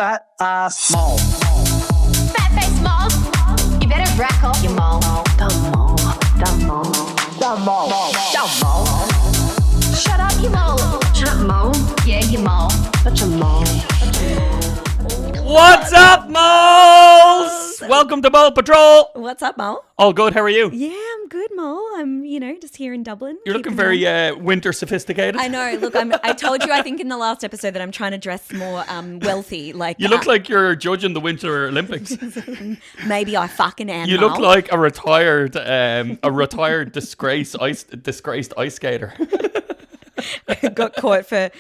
fat ass mole. Fat face mole. You better rack off your mole. Dumb mole. Dumb mole. Dumb mole. Dumb mole. Shut up, you mole. Shut up, mole. Yeah, you mole. Such a mole. What's up, moles? Welcome to Mole Patrol. What's up, Mole? All good, how are you? Yeah, I'm good, Mole. I'm, just here in Dublin. You're looking keeping very warm. winter sophisticated. I know. Look, I told you, I think, in the last episode that I'm trying to dress more wealthy. Like You look like you're judging the Winter Olympics. maybe I fucking am. You look Mole. like a retired disgraced ice skater. Got caught for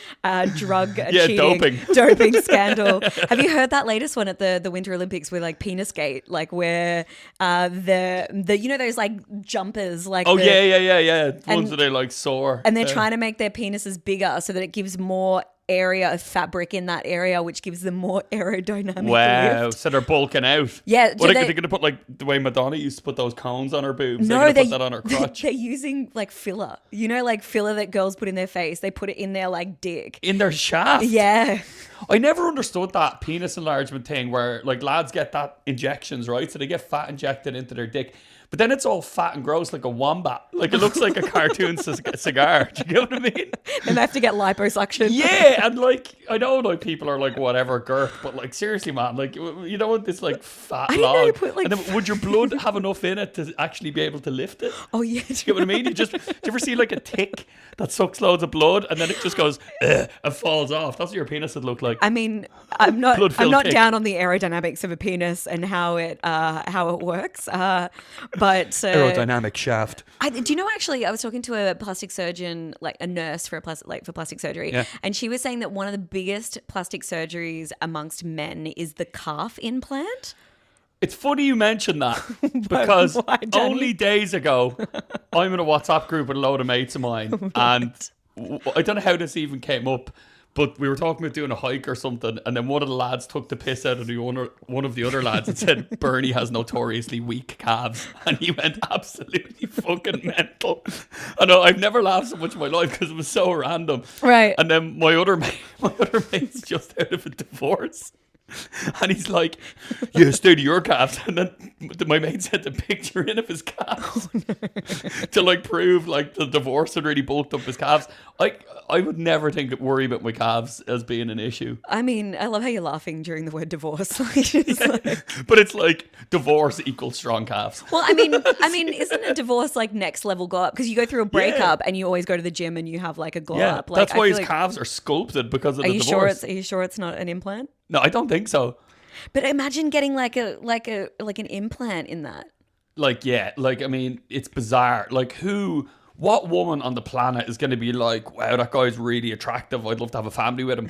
drug cheating, doping scandal. Have you heard that latest one at the Winter Olympics with like penis gate, like where the those like jumpers, like Oh the, yeah. Ones that are like sore. and they're trying to make their penises bigger so that it gives more area of fabric in that area, which gives them more aerodynamic Wow, lift. so they're bulking out. Yeah, What so are they- they going to put, like the way Madonna used to put those cones on her boobs? No, they're going to put that on her crotch. They're using like filler. You know, like filler that girls put in their face. They put it in their like dick. In their shaft. Yeah. I never understood that penis enlargement thing where like lads get that injections, right? So they get fat injected into their dick. But then it's all fat and gross like a wombat. Like it looks like a cartoon cigar. Do you get what I mean? And they have to get liposuction. Yeah, and like I know like people are like whatever girth, but like seriously, man, like you don't want this like fat I didn't know log. you put, like, and then would your blood have enough in it to actually be able to lift it? Oh yeah. Do you get what I mean? Do you ever see like a tick that sucks loads of blood and then it just goes and falls off? That's what your penis would look like. I mean, I'm not Blood-filled pig. down on the aerodynamics of a penis and how it works. But Aerodynamic shaft. do you know, actually, I was talking to a plastic surgeon, like a nurse for plastic surgery, Yeah. and she was saying that one of the biggest plastic surgeries amongst men is the calf implant. It's funny you mentioned that because why, Danny? only days ago, I'm in a WhatsApp group with a load of mates of mine, and I don't know how this even came up, but we were talking about doing a hike or something, and then one of the lads took the piss out of one of the other lads and said Bernie has notoriously weak calves, and he went absolutely fucking mental. I know I've never laughed so much in my life because it was so random. Right. And then my other mate's just out of a divorce. And he's like, yeah, stay to your calves. And then my mate sent a picture in of his calves to like prove like the divorce had really bulked up his calves. I would never worry about my calves as being an issue. I mean, I love how you're laughing during the word divorce. Like, it's like- But it's like divorce equals strong calves. well, I mean, isn't a divorce like next level glow up? Because you go through a breakup and you always go to the gym and you have like a glow Yeah, up. Like, that's why I his feel like- calves are sculpted because of Are the you divorce. sure it's not an implant? No, I don't think so. But imagine getting like an implant in that. I mean, it's bizarre. Like what woman on the planet is going to be like, wow, that guy's really attractive. I'd love to have a family with him.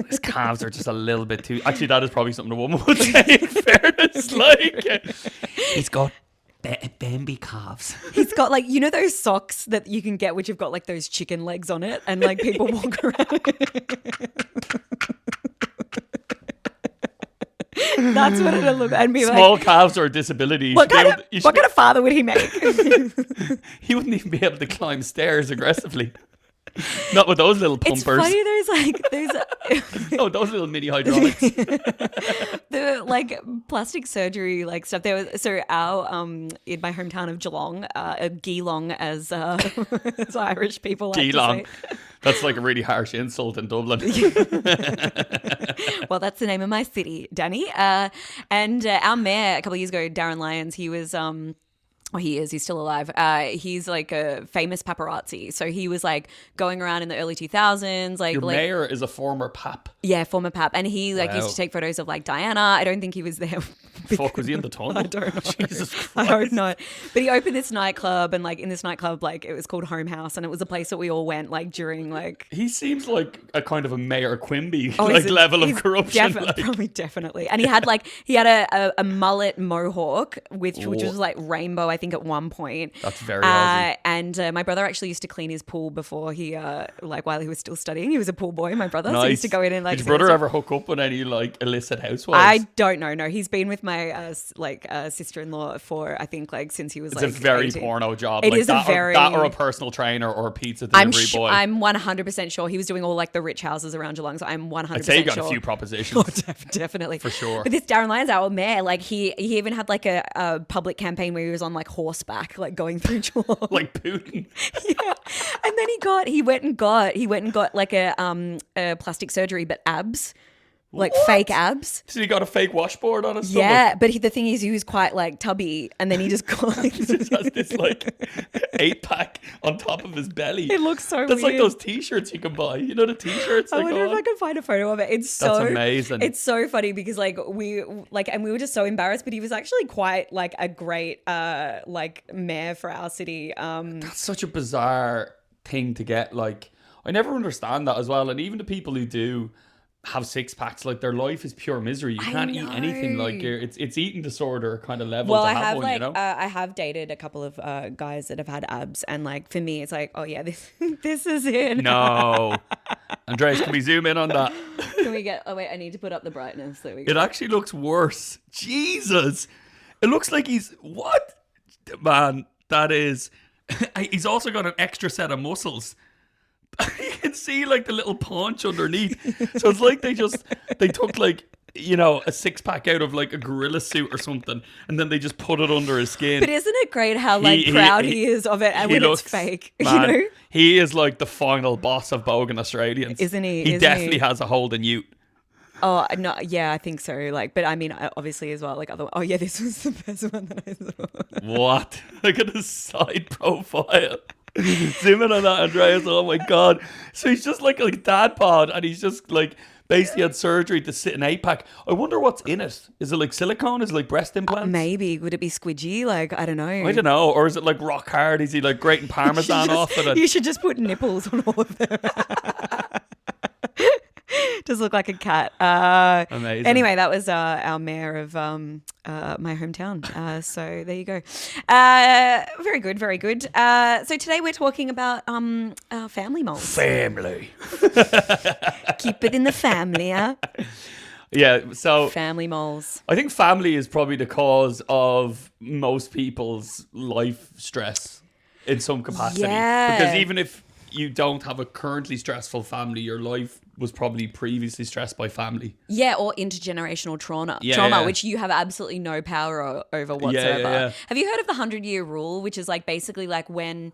His calves are just a little bit too... Actually, that is probably something a woman would say, in fairness. Like, he's got Bambi calves. He's got like, those socks that you can get which have got like those chicken legs on it and like people walk around. That's what it'll look and be Small like. calves are a disability. You What should be kind able to- of father would he make? He wouldn't even be able to climb stairs aggressively. Not with those little It's pumpers. funny those No, those little mini hydraulics. the like plastic surgery like stuff. There was our in my hometown of Geelong, Geelong as Irish people like Geelong. to say. That's like a really harsh insult in Dublin. Well, that's the name of my city, Danny. And our mayor a couple of years ago, Darren Lyons, he was he's still alive. He's like a famous paparazzi. So he was like going around in the early 2000s. Like, Your mayor is a former pap. Yeah, former pap. And he like used Wow. to take photos of like Diana. I don't think he was there. Fuck, was he in the tunnel? I don't know. Jesus Christ. I hope not. But he opened this nightclub, and like in this nightclub, like it was called Home House, and it was a place that we all went like during like. He seems like a kind of a Mayor Quimby Oh, like he's level of he's corruption. like. Probably definitely. And he had a mullet mohawk which was like rainbow, I think, at one point. That's very Aussie. And my brother actually used to clean his pool before he while he was still studying. He was a pool boy, my brother. So he used to go in and like. Did your brother ever hook up with any like illicit housewives? I don't know. No, he's been with my sister-in-law for I think like since he was It's like a very 18. porno job. It like is a that, very- or a personal trainer or a pizza delivery boy. I'm 100% sure he was doing all like the rich houses around Geelong. So I'm 100% I'd say you got sure. a few propositions. Definitely. For sure. But this Darren Lyons, our mayor, like he even had like a public campaign where he was on like horseback, like going through Geelong. Like Putin. Yeah. And then he went and got like a plastic surgery, but abs. Like fake abs. So he got a fake washboard on his stomach. Yeah, but the thing is, he was quite like tubby, and then he just got like, He just has this like 8-pack on top of his belly. It looks so That's like weird. those t-shirts you can buy. You know the t-shirts? I that wonder go if I on? can find a photo of it. It's so That's amazing. It's so funny because like we were just so embarrassed, but he was actually quite like a great like mayor for our city. That's such a bizarre thing to get. Like, I never understand that as well. And even the people who do have 6-packs, like their life is pure misery. You can't eat anything. Like it's eating disorder kind of level. Well, to I have have one, like you know? I have dated a couple of guys that have had abs, and like for me, it's like, oh yeah, this is it. No, Andreas, can we zoom in on that? Can we get? Oh wait, I need to put up the brightness. There we go. It actually looks worse. Jesus, it looks like he's what? Man, that is. He's also got an extra set of muscles. You can see like the little paunch underneath. So it's like they took like, you know, a 6-pack out of like a gorilla suit or something, and then they just put it under his skin. But isn't it great how like proud he is of it, and when it's fake, Man, you know? he is like the final boss of Bogan Australians, Isn't he? He Isn't definitely he? has a hold on you. Oh no, yeah, I think so. Like, but I mean, obviously as well. Like, oh yeah, this was the best one that I saw. What? Look at his side profile. Zoom in on that, Andreas. Oh my god. So he's just like dad bod, and he's just like basically had surgery to sit an 8-pack. I wonder what's in it. Is it like silicone? Is it like breast implants? Maybe would it be squidgy? Like, I don't know. I don't know. Or is it like rock hard? Is he like grating parmesan off it? You should just put nipples on all of them. Just look like a cat. Amazing. Anyway, that was our mayor of my hometown. So there you go. Very good, very good. So today we're talking about family moles. Family. Keep it in the family, huh? Yeah, so Family moles. I think family is probably the cause of most people's life stress in some capacity. Yeah. Because even if you don't have a currently stressful family, your life was probably previously stressed by family. Yeah, or intergenerational trauma, Yeah. which you have absolutely no power over whatsoever. yeah. Have you heard of the 100-year rule, which is like basically like when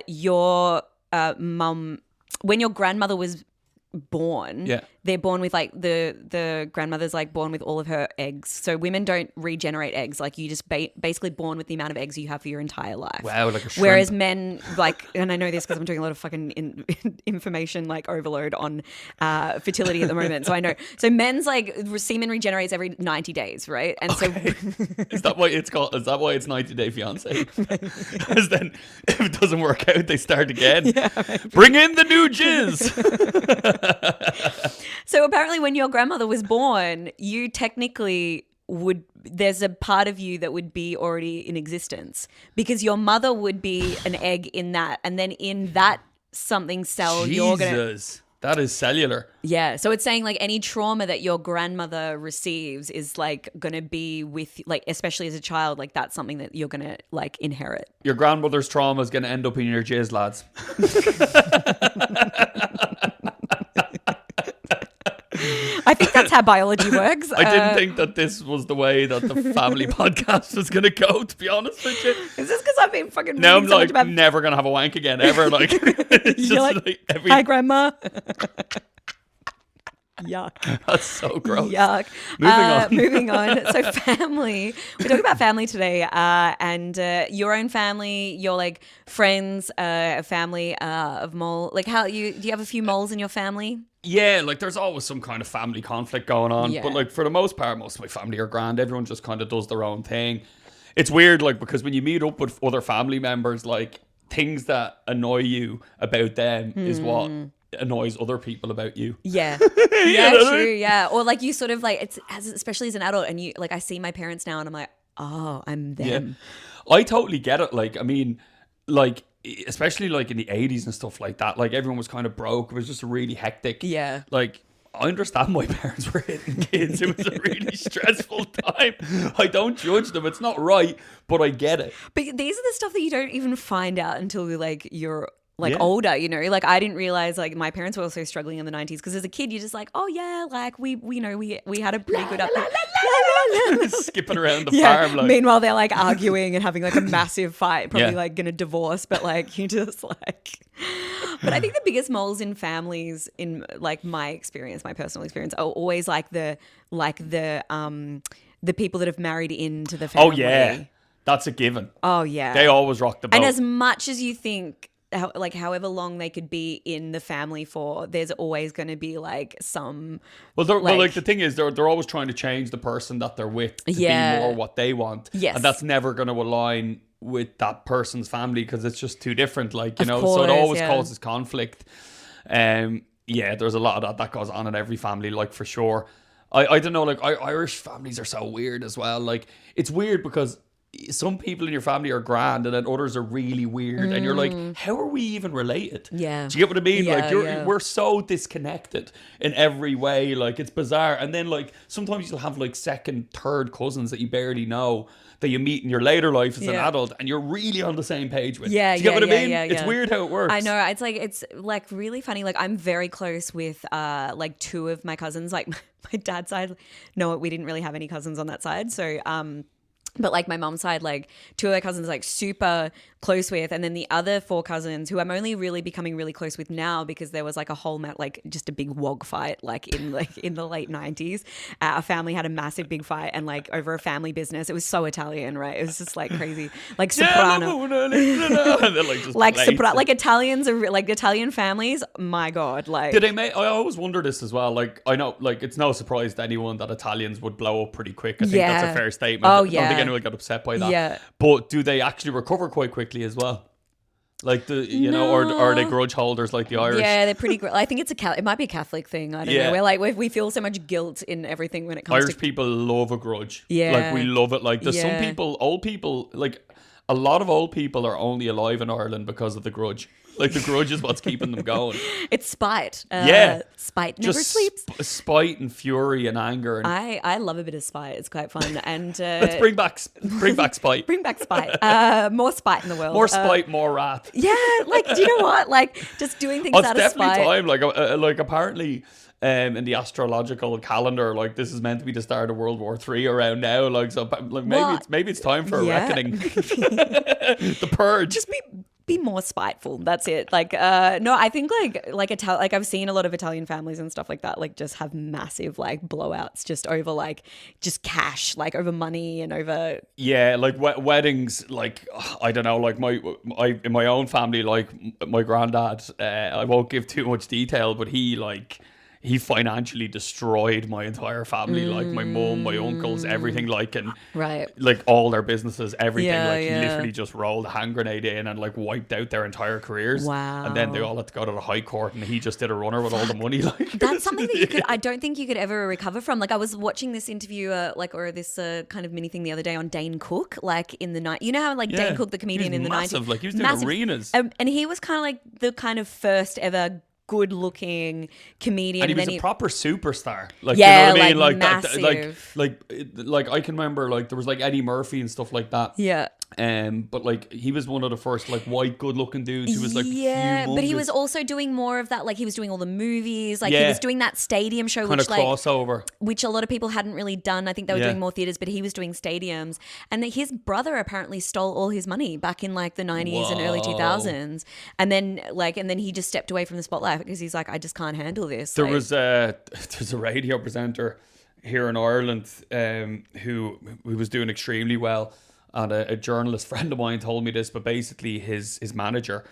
your when your grandmother was born, Yeah. they're born with like the grandmother's like born with all of her eggs. So women don't regenerate eggs. Like you just basically born with the amount of eggs you have for your entire life. Wow, like a shrimp. Whereas men, like, and I know this because I'm doing a lot of fucking information like overload on fertility at the moment. So I know. So men's like semen regenerates every 90 days, right? And so Is that why it's called? Is that why it's 90 Day Fiance? Because then if it doesn't work out, they start again. Bring in the new jizz. So apparently when your grandmother was born, you technically there's a part of you that would be already in existence because your mother would be an egg in that. And then in that something cell, you're going to... Jesus, that is cellular. Yeah. So it's saying like any trauma that your grandmother receives is like going to be with like, especially as a child, like that's something that you're going to like inherit. Your grandmother's trauma is going to end up in your jizz, lads. I think that's how biology works. I didn't think that this was the way that the family podcast was going to go, to be honest with you. Is this because I've been fucking Now I'm reading so much like about... never going to have a wank again, ever. Like, it's You're just like, like every... Hi, Grandma. Yuck. That's so gross. Yuck. Moving on. Moving on. So family. We're talking about family today, and your own family, your like friends, a family of mole. Like, do you have a few moles in your family? Yeah, like there's always some kind of family conflict going on. Yeah. But like for the most part, most of my family are grand. Everyone just kind of does their own thing. It's weird, like, because when you meet up with other family members, like things that annoy you about them is what annoys other people about you. Yeah. You Yeah, know what I true. mean? Yeah. Or like you sort of like especially as an adult, and you like I see my parents now, and I'm like, oh, I'm them. Yeah. I totally get it. Like, I mean, like, especially like in the 80s and stuff like that, like everyone was kind of broke. It was just really hectic. Yeah. Like, I understand why parents were hitting kids. It was a really stressful time. I don't judge them. It's not right, but I get it. But these are the stuff that you don't even find out until like you're like Yeah. older, you know. Like I didn't realize like my parents were also struggling in the 90s because as a kid you're just like, oh yeah, like we had a pretty good upbringing. Skipping around the Yeah. farm. Like, Meanwhile, they're like arguing and having like a massive fight, probably Yeah. like gonna divorce, but like you just like. But I think the biggest moles in families, in like my experience, my personal experience, are always like the people that have married into the oh, family. yeah. That's a given. Oh yeah. They always rock the boat. And as much as you think, like however long they could be in the family for, there's always going to be like some. Well, the thing is, they're always trying to change the person that they're with to Yeah. be more what they want. Yes. And that's never going to align with that person's family because it's just too different. Like, you Of know, so course, it always yeah. causes conflict. Yeah, there's a lot of that goes on in every family, like for sure. I don't know, like Irish families are so weird as well. Like, it's weird because some people in your family are grand and then others are really weird and you're like, how are we even related? Yeah. Do you get what I mean? Yeah, Like yeah. we're so disconnected in every way. Like it's bizarre. And then like sometimes you'll have like second, third cousins that you barely know that you meet in your later life as an Yeah. adult and you're really on the same page with. Yeah, Do you get what I yeah, mean? yeah, It's yeah. weird how it works. I know it's like really funny. Like I'm very close with like two of my cousins. Like my dad's side, no, we didn't really have any cousins on that side. So but like my mom's side, like two of my cousins like super close with, and then the other four cousins who I'm only really becoming really close with now because there was like a whole like just a big wog fight like in the late 90s. Our family had a massive big fight and like over a family business. It was so Italian, right? It was just like crazy, like soprano. and then, like, just Like plates like Italians are like Italian families. My God, like Did they make? I always wonder this as well. Like I know, like it's no surprise to anyone that Italians would blow up pretty quick. I think that's Yeah. a fair statement. Oh, I don't yeah. think anyone got upset by that. Yeah. But do they actually recover quite quickly as well? Like or are they grudge holders like the Irish? yeah, they're pretty. I think it's it might be a Catholic thing. I don't Yeah. know. We're like we feel so much guilt in everything when it comes Irish to people love a grudge. Yeah. Like we love it. Like there's some Yeah. people, old people, like a lot of old people are only alive in Ireland because of the grudge. Like the grudge is what's keeping them going. It's spite. Yeah. Spite never Just sleeps. spite and fury and anger. And I love a bit of spite. It's quite fun. And let's bring back spite. bring back spite. More spite in the world. More spite, more wrath. Yeah, like do you know what? Like just doing things Oh, it's out of definitely spite. time. Like apparently, in the astrological calendar, like this is meant to be the start of World War III around now. Like so, like Well, maybe it's time for a yeah. reckoning. The purge. Just be more spiteful. That's it. Like no, I think like I've seen a lot of Italian families and stuff like that like just have massive like blowouts just over like just cash, like over money and over Yeah, like weddings. Like I don't know. Like in my own family, like my granddad. I won't give too much detail, but he financially destroyed my entire family, like my mum, my uncles, everything, like, and Right. like all their businesses, everything. Yeah, like yeah. he literally just rolled a hand grenade in and like wiped out their entire careers. Wow. And then they all had to go to the high court, and he just did a runner with all the money. Like That's something that I don't think you could ever recover from. Like I was watching this interview, or this kind of mini thing the other day on Dane Cook, like in the night. You know how like Yeah. Dane Cook, the comedian He was in the massive, 90s, like, he was doing arenas. and he was kind of like the kind of first ever good-looking comedian, and he was then a proper superstar. Like, Yeah, you know what I mean? like That, massive. like I can remember, like there was like Eddie Murphy and stuff like that. yeah. But like he was one of the first like white good looking dudes who was like yeah, but he humongous. was also doing more of that. Like he was doing all the movies. Like he Yeah. was doing that stadium show, kind which of like crossover. which a lot of people hadn't really done. I think they were Yeah. doing more theaters, but he was doing stadiums. And that his brother apparently stole all his money back in like the 90s and early Whoa. 2000s. And then he just stepped away from the spotlight because he's like, I just can't handle this. There Like, was there's a radio presenter here in Ireland who was doing extremely well, and a journalist friend of mine told me this, but basically his manager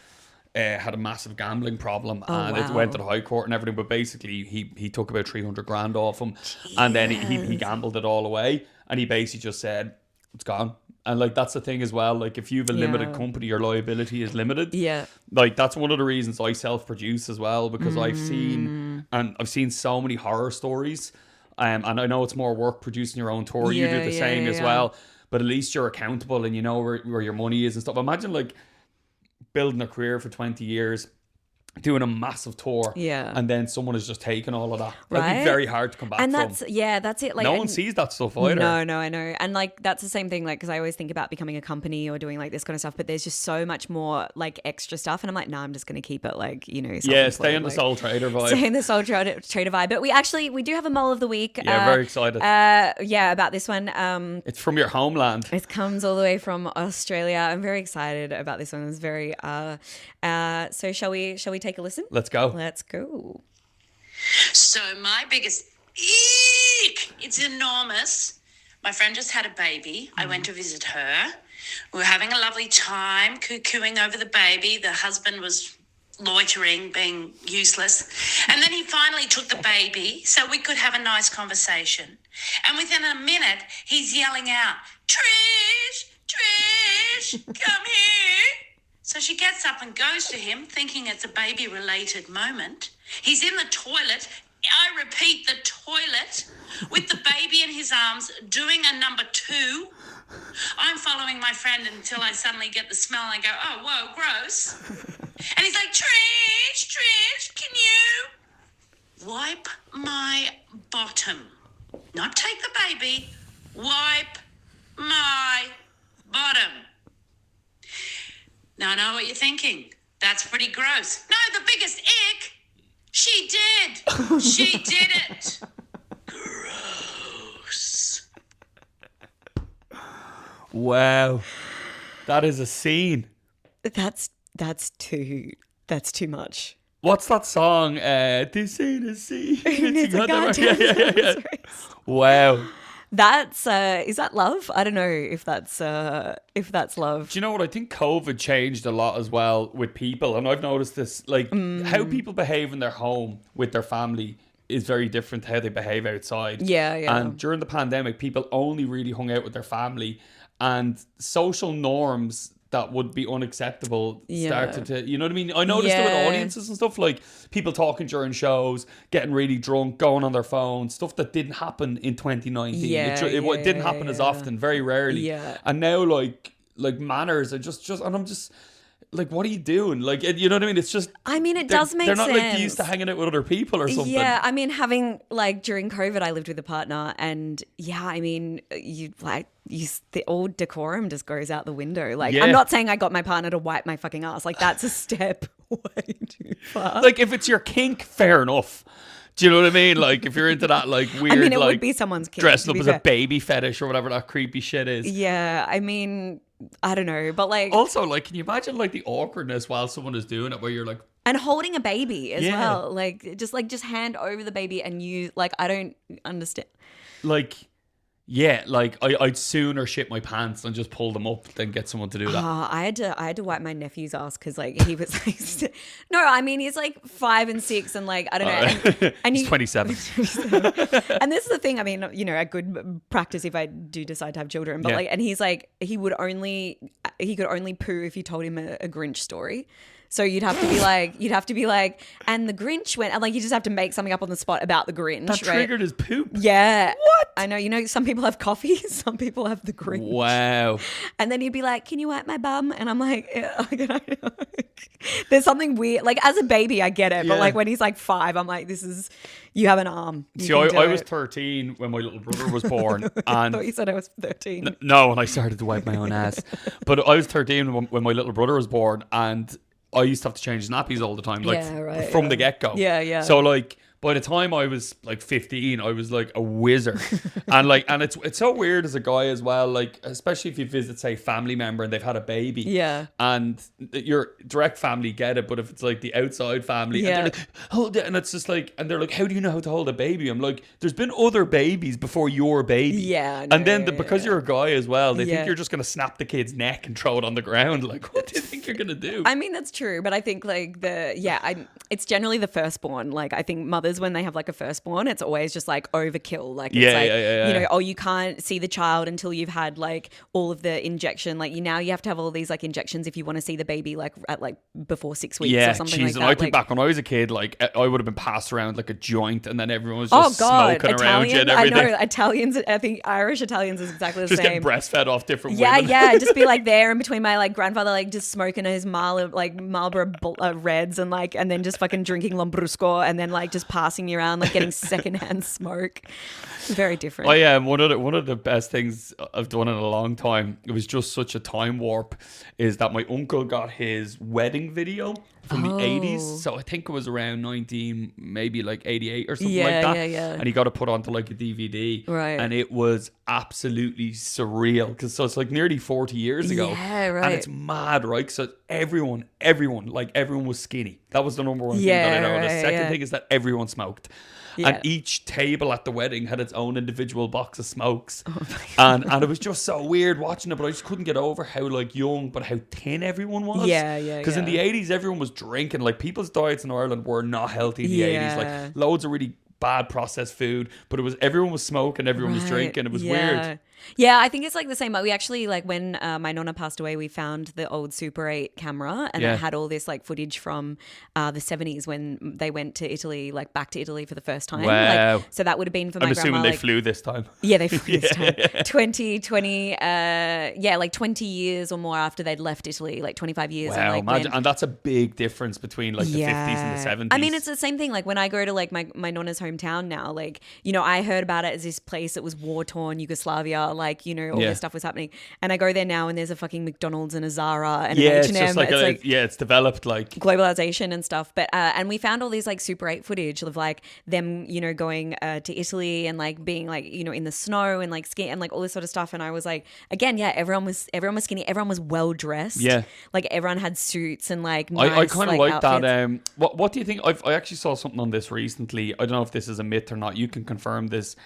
had a massive gambling problem, and it wow. went to the High Court and everything, but basically he took about 300 grand off him, and then he gambled it all away, and he basically just said it's gone. And like that's the thing as well, like if you have a limited Yeah. company, your liability is limited. Yeah. Like that's one of the reasons I self-produce as well, because I've seen so many horror stories, and I know it's more work producing your own tour. You Yeah, do the yeah, same as yeah. well, but at least you're accountable and you know where your money is and stuff. Imagine like building a career for 20 years doing a massive tour. Yeah. And then someone has just taken all of that. That'd Right? be very hard to come back And from. that's it. Like, No one and- sees that stuff either. No, I know. And like, that's the same thing, like, because I always think about becoming a company or doing like this kind of stuff, but there's just so much more like extra stuff. And I'm like, no, I'm just going to keep it like, you know, Yeah, self-employed, stay on the like, Soul Trader vibe. Stay in the Soul Trader vibe. But we do have a mole of the week. Yeah, very excited. Yeah, about this one. It's from your homeland. It comes all the way from Australia. I'm very excited about this one. It's very so shall we take a listen? Let's go. Let's go. So my biggest eek, it's enormous. My friend just had a baby. I went to visit her. We were having a lovely time, coo-cooing over the baby. The husband was loitering, being useless. And then he finally took the baby so we could have a nice conversation. And within a minute, he's yelling out, Trish, come here. So she gets up and goes to him, thinking it's a baby-related moment. He's in the toilet. I repeat, the toilet, with the baby in his arms, doing a number 2. I'm following my friend until I suddenly get the smell and I go, oh, whoa, gross. And he's like, Trish, can you wipe my bottom? Not take the baby, wipe my bottom. Now I know what you're thinking. That's pretty gross. No, the biggest ick. She did. She did it. Gross. Wow. That is a scene. That's too much. What's that song? This ain't a scene. It's a got that goddamn right? Yeah. Wow. That's is that love? I don't know if that's love. Do you know what? I think COVID changed a lot as well with people. And I've noticed this, like, how people behave in their home with their family is very different to how they behave outside. Yeah. And during the pandemic, people only really hung out with their family, and social norms that would be unacceptable started to, you know what I mean? I noticed it with audiences and stuff, like people talking during shows, getting really drunk, going on their phones, stuff that didn't happen in 2019. It didn't happen as often, very rarely. Yeah. And now like manners are just and I'm just like, what are you doing? Like, you know what I mean? It's just, I mean, it does make sense. They're not like used to hanging out with other people or something. Yeah, I mean, having like during COVID, I lived with a partner, and yeah, I mean, the old decorum just goes out the window. Like, Yeah. I'm not saying I got my partner to wipe my fucking ass. Like, that's a step way too far. Like, if it's your kink, fair enough. Do you know what I mean? Like, if you're into that, like, weird, I mean, it like, would be someone's kink, dressing to up be as a fair. baby fetish or whatever that creepy shit is. Yeah, I mean, I don't know, but like, Also, like, can you imagine, like, the awkwardness while someone is doing it, where you're like, and holding a baby as Yeah. well, like just hand over the baby, and you like, I don't understand. like, yeah, like, I'd sooner shit my pants and just pull them up than get someone to do that. I had to wipe my nephew's ass because like he was like, no, I mean he's like 5 and 6 and like I don't know, and He's 27. and this is the thing. I mean, you know, a good practice if I do decide to have children, but Yeah. like, and he's like, he could only poo if you told him a Grinch story. So you'd have to be like, and the Grinch went, and like you just have to make something up on the spot about the Grinch. That right? triggered his poop. Yeah. What? I know. You know, some people have coffee, some people have the Grinch. Wow. And then he'd be like, "Can you wipe my bum?" And I'm like, "There's something weird." Like as a baby, I get it, Yeah. but like when he's like 5, I'm like, "This is you have an arm." You See, can do I was it." 13 when my little brother was born. I And thought you said I was 13. no, and I started to wipe my own ass. But I was 13 when my little brother was born, and I used to have to change nappies all the time, like Yeah, right, from yeah. the get-go. Yeah. So like, by the time I was like 15, I was like a wizard. and it's so weird as a guy as well, like especially if you visit, say, family member and they've had a baby. Yeah. And your direct family get it, but if it's like the outside family, Yeah. and they're like, hold it, and it's just like, and they're like, how do you know how to hold a baby? I'm like, there's been other babies before your baby. Yeah, And then no, because yeah. you're a guy as well, they Yeah. think you're just gonna snap the kid's neck and throw it on the ground. Like, what do you think you're gonna do? I mean, that's true, but I think like it's generally the firstborn. Like I think Mother's mothers when they have like a firstborn, it's always just like overkill. Like, it's Yeah, like, yeah. you know, oh, you can't see the child until you've had like all of the injection. Like, you have to have all these like injections if you want to see the baby like at like before 6 weeks Yeah, or something geez, like and that. I think Like, back when I was a kid, like I would have been passed around like a joint, and then everyone was oh just God, smoking around you and everything. I know Italians. I think Irish Italians is exactly the Just same. getting breastfed off different Yeah, women. yeah, just be like there in between my like grandfather like just smoking his Marlboro Reds and then just fucking drinking Lambrusco and then like just passing me around like getting secondhand smoke. Very different. Oh yeah, and one of the best things I've done in a long time, it was just such a time warp, is that my uncle got his wedding video from the 80s. So I think it was around maybe like 88 or something like that. Yeah. And he got it put onto like a DVD. Right. And it was absolutely surreal, because so it's like nearly 40 years ago. Yeah, right. And it's mad, right? So everyone was skinny. That was the number one thing Yeah, that I know. The right, second yeah. thing is that everyone smoked. Yeah. And each table at the wedding had its own individual box of smokes. Oh and it was just so weird watching it, but I just couldn't get over how like young but how thin everyone was. Yeah. Because in the 80s, everyone was drinking. Like, people's diets in Ireland were not healthy in the 80s. Like, loads of really bad processed food, but everyone was smoking, everyone was drinking. It was weird. Yeah, I think it's like the same. We actually, like, when my nonna passed away, we found the old Super 8 camera, and it had all this like footage from the 70s when they went to Italy, like back to Italy for the first time. Wow. Like, so that would have been for my I'm grandma. assuming they like, flew this time. Yeah, they flew this time. 20 years or more after they'd left Italy, like 25 years. Wow, and, like, imagine. And that's a big difference between like the 50s and the 70s. I mean, it's the same thing. Like, when I go to like my nonna's hometown now, like, you know, I heard about it as this place that was war-torn Yugoslavia, like, you know, all this stuff was happening. And I go there now and there's a fucking McDonald's and a Zara and an H&M. It's just like, it's developed like globalization and stuff. But and we found all these like Super 8 footage of like them, you know, going to Italy and like being like, you know, in the snow and like skiing and like all this sort of stuff. And I was like, again, yeah, everyone was skinny, everyone was well dressed. Yeah. Like, everyone had suits and like nice, I kind of like outfits. that. What do you think? I actually saw something on this recently. I don't know if this is a myth or not. You can confirm this.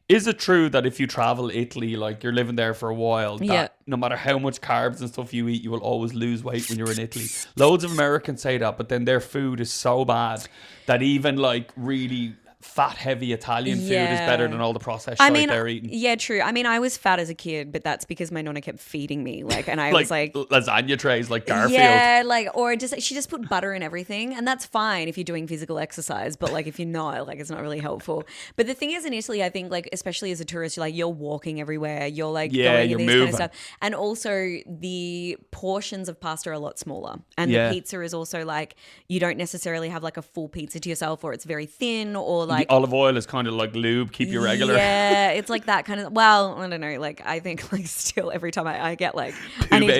Is it true that if you travel Italy, like you're living there for a while, that no matter how much carbs and stuff you eat, you will always lose weight when you're in Italy? Loads of Americans say that, but then their food is so bad that even like really fat heavy Italian food is better than all the processed shit they're eating. Yeah, true. I mean, I was fat as a kid, but that's because my nonna kept feeding me. Like, and I was like lasagna trays like Garfield. Yeah, like, or she just put butter in everything, and that's fine if you're doing physical exercise, but like if you're not, like, it's not really helpful. But the thing is, in Italy, I think, like, especially as a tourist, you're walking everywhere, you're like going you're in these moving. kind of stuff, and also the portions of pasta are a lot smaller, and the pizza is also like, you don't necessarily have like a full pizza to yourself, or it's very thin, or like the olive oil is kind of like lube, keep you regular. Yeah, it's like that kind of. Well, I don't know. Like, I think like still every time I get like I need to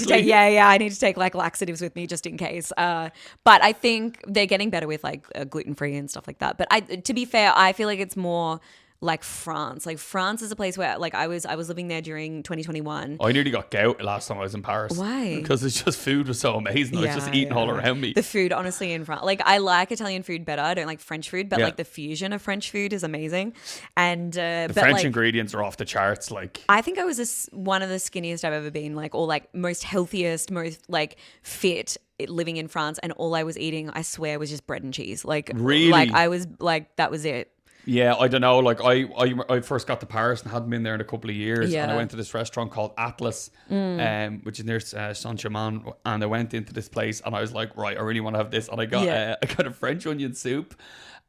take I need to take like laxatives with me just in case. But I think they're getting better with like gluten free and stuff like that. But to be fair, I feel like it's more like France. Like, France is a place where like I was living there during 2021. I nearly got gout last time I was in Paris. Why? Because it's just food was so amazing. I was just eating all around me. The food, honestly, in France, like, I like Italian food better. I don't like French food, but like the fusion of French food is amazing. And the French ingredients are off the charts. Like, I think I was one of the skinniest I've ever been. Like, or like most healthiest, most like fit living in France, and all I was eating, I swear, was just bread and cheese. Like, really, like I was like, that was it. Yeah, I don't know. Like, I first got to Paris and hadn't been there in a couple of years. Yeah. And I went to this restaurant called Atlas, which is near Saint-Germain. And I went into this place and I was like, right, I really want to have this. And I got a French onion soup.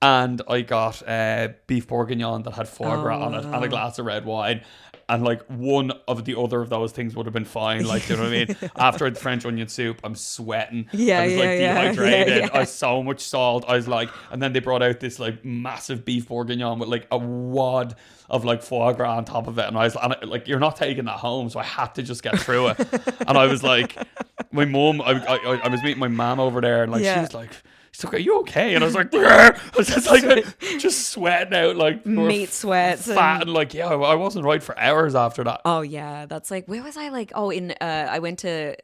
And I got beef bourguignon that had foie gras on it and a glass of red wine. And like one of the other of those things would have been fine. Like, you know what I mean? After I had the French onion soup, I'm sweating. I was like dehydrated. I had so much salt. I was like, and then they brought out this like massive beef bourguignon with like a wad of like foie gras on top of it. And I was like, you're not taking that home. So I had to just get through it. And I was like, my mum, I was meeting my mum over there, and like, she was like, she's like, are you okay? And I was like, I was just like, just sweating out, like meat sweats, fat, and like, I wasn't right for hours after that. Oh yeah, that's like, where was I? Like, I went to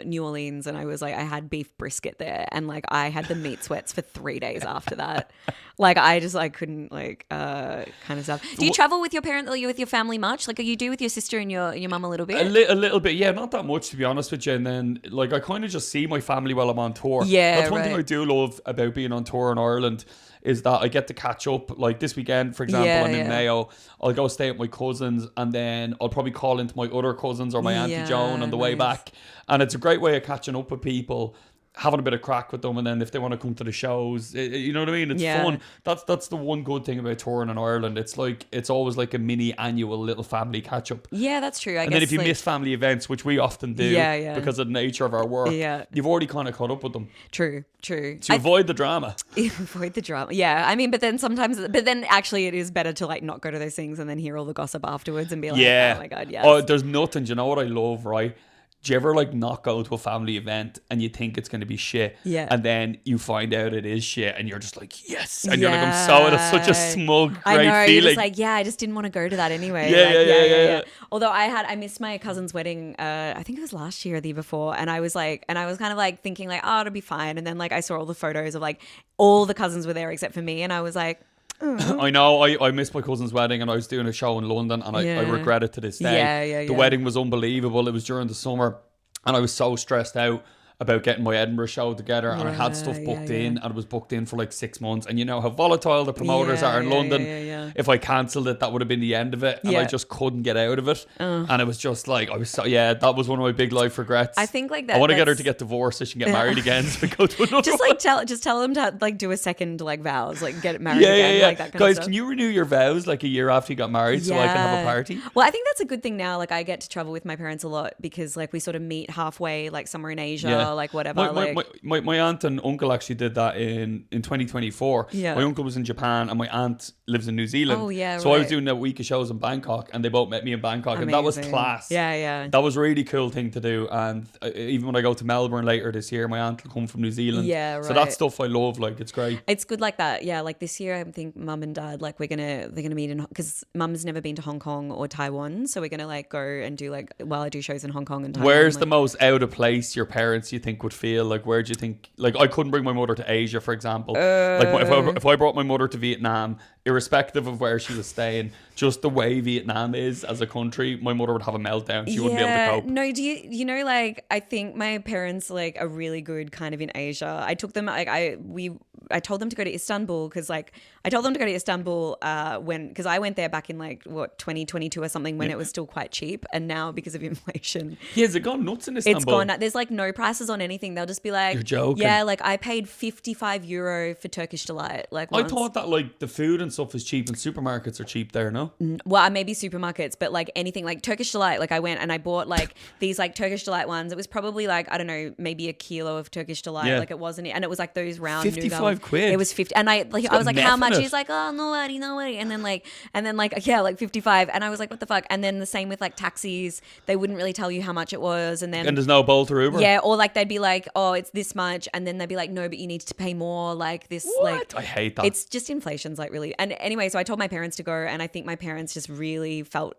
New Orleans, and I was like, I had beef brisket there, and like I had the meat sweats for 3 days after that. Like, I just like couldn't like kind of stuff. Do you travel with your parents, or you with your family much? Like, you do with your sister and your mum a little bit? A little bit, yeah, not that much, to be honest with you. And then like I kind of just see my family while I'm on tour. Yeah, that's one thing I do love about being on tour in Ireland, is that I get to catch up. Like this weekend, for example, Yeah, I'm in yeah. Mayo. I'll go stay at my cousins, and then I'll probably call into my other cousins or my Auntie Yeah, Joan on the way nice. back. And it's a great way of catching up with people, having a bit of crack with them, and then if they want to come to the shows, you know what I mean? It's Yeah. fun. That's the one good thing about touring in Ireland. It's always like a mini annual little family catch up. Yeah, that's true. I And guess then if you like, miss family events, which we often do Yeah, yeah. because of the nature of our work, Yeah. you've already kind of caught up with them. true. To avoid the drama. Avoid the drama. Yeah, I mean, but then actually it is better to like not go to those things and then hear all the gossip afterwards and be like, Yeah. oh my God, yes. Oh, there's nothing. Do you know what I love, right? Do you ever like not go to a family event and you think it's going to be shit? Yeah. And then you find out it is shit and you're just like, yes. And you're like, I'm so, it's such a smug, I great know, you're feeling. just like, yeah, I just didn't want to go to that anyway. Yeah, Like, yeah. Although I missed my cousin's wedding, I think it was last year or the year before. And I was kind of like thinking like, oh, it'll be fine. And then like I saw all the photos of like all the cousins were there except for me. And I was like, I know, I missed my cousin's wedding and I was doing a show in London and I Yeah. regret it to this day. Yeah. The wedding was unbelievable. It was during the summer and I was so stressed out about getting my Edinburgh show together and I had stuff booked in and it was booked in for like 6 months, and you know how volatile the promoters are in London. Yeah. If I cancelled it, that would have been the end of it, and I Yeah. just couldn't get out of it. And it was just like, that was one of my big life regrets. I think like that. I want to get her that's- to get divorced so she can get married again, so we go to another just one. like tell them to like do a second like vows, like get married Yeah, again, yeah. like that kind Guys, of stuff. can you renew your vows like a year after you got married so I can have a Yeah. party? Well, I think that's a good thing now. Like I get to travel with my parents a lot because like we sort of meet halfway, like somewhere in Asia, like whatever. My aunt and uncle actually did that in 2024. Yeah. My uncle was in Japan and my aunt lives in New Zealand. Oh, yeah, So I was right. doing a week of shows in Bangkok and they both met me in Bangkok and that was Amazing. class. Yeah. That was a really cool thing to do. And even when I go to Melbourne later this year, my aunt will come from New Zealand. Yeah, So right. that stuff I love. Like, it's great. It's good like that. Yeah, like this year I think mum and dad like they're gonna meet in because mum's never been to Hong Kong or Taiwan, so we're gonna like go and do like while I do shows in Hong Kong and Taiwan. Where's like, the most out of place your parents you think would feel? Like, where do you think? Like, I couldn't bring my mother to Asia, for example. Like, if I brought my mother to Vietnam, irrespective of where she was staying, just the way Vietnam is as a country, my mother would have a meltdown. She wouldn't be able to cope. No, do you know like I think my parents like are really good kind of in Asia. I took them like I told them to go to Istanbul because like I told them to go to Istanbul because I went there back in like 2022 or something when it was still quite cheap, and now because of inflation Yeah, has it gone nuts in Istanbul? it's gone up. There's like no prices on anything. They'll just be like, You're joking. Yeah, like I paid €55 for Turkish delight. Like I once. thought that like the food and stuff is cheap and supermarkets are cheap there, no? Well, maybe supermarkets, but like anything like Turkish delight. Like I went and I bought like these like Turkish delight ones. It was probably like I don't know, maybe a kilo of Turkish delight. Yeah. Like it wasn't, and it was like those round 55 nougat. quid. It was 50, and I got was like, how meth in much? it. He's like, oh, no worry, and then like yeah, like 55, and I was like, what the fuck? And then the same with like taxis. They wouldn't really tell you how much it was, and then And there's no Bolt or Uber? yeah, or like they'd be like, oh, it's this much, and then they'd be like, no, but you need to pay more. Like this, What? like I hate that. it's just inflation's like really. And anyway, so I told my parents to go, and I think my parents just really felt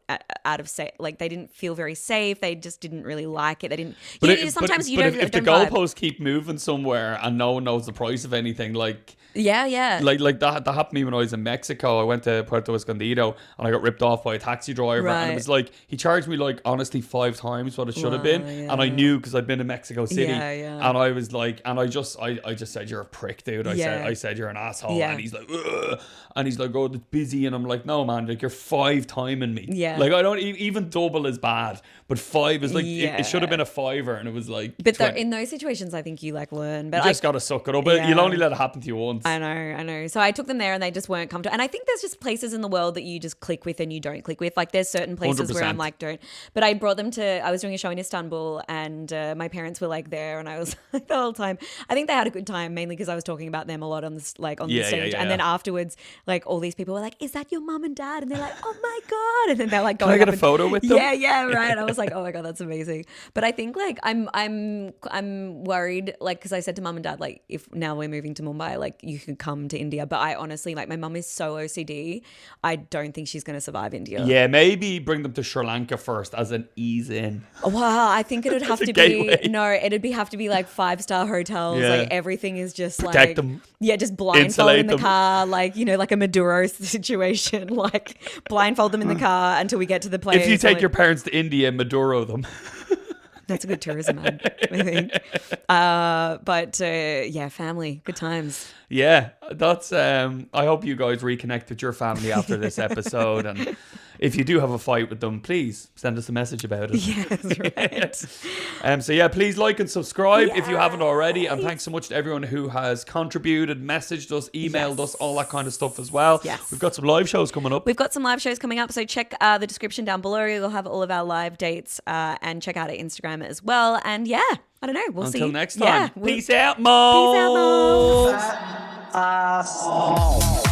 out of safe. Like they didn't feel very safe. They just didn't really like it. They didn't. Sometimes you don't. if the don't vibe. goalposts keep moving somewhere and no one knows the price of anything, like Yeah. like that happened to me when I was in Mexico. I went to Puerto Escondido and I got ripped off by a taxi driver, and it Right. was like he charged me like honestly 5 times what it should have been, Wow, and I yeah. knew because I'd been to Mexico City, Yeah. and I was like, and I just said you're a prick, dude. Yeah. I said you're an asshole, Yeah. and he's like, ugh. And he's like, oh, it's busy, and I'm like, no man, like you're 5 timing me, Yeah. like I don't even double is bad, but 5 is like it should have Yeah. been a $5, and it was like, But 20. in those situations, I think you like learn. But You just gotta suck it up. But Yeah. You'll only let it happen to you once. I know. So I took them there and they just weren't comfortable. And I think there's just places in the world that you just click with and you don't click with. Like there's certain places where I'm 100%. like, don't. But I brought them I was doing a show in Istanbul and my parents were like there and I was like the whole time. I think they had a good time mainly because I was talking about them a lot on this, like on the Yeah, stage. yeah, And then yeah. afterwards, like all these people were like, is that your mum and dad? And they're like, oh my God. And then they're like, Can going I get up a and- photo with them? Yeah, right. I was like, oh my God, that's amazing. But I think like I'm worried, like, because I said to mum and dad, like, if now we're moving to Mumbai, like, you can come to India. But I honestly, like, my mum is so OCD. I don't think she's going to survive India. Yeah, maybe bring them to Sri Lanka first as an ease in. Wow, I think it would have a to gateway. be have to be like 5-star hotels. Yeah. Like everything is just Protect like them. Yeah, just blindfold Insulate in the them. car, like like a Maduro situation. Like blindfold them in the car until we get to the place. If you take like, your parents to India, Maduro them. That's a good tourism ad, I think. But yeah, family, good times. Yeah, that's. I hope you guys reconnect with your family after this episode, and if you do have a fight with them, please send us a message about it. Yes, right. So yeah, please like and subscribe if you haven't already, and thanks so much to everyone who has contributed, messaged us, emailed us, all that kind of stuff as well. Yes. We've got some live shows coming up. We've got some live shows coming up, so check the description down below. You'll have all of our live dates, and check out our Instagram as well. And yeah, I don't know. We'll see. Until next time. Yeah, Peace out, Mo. Peace out, Mo.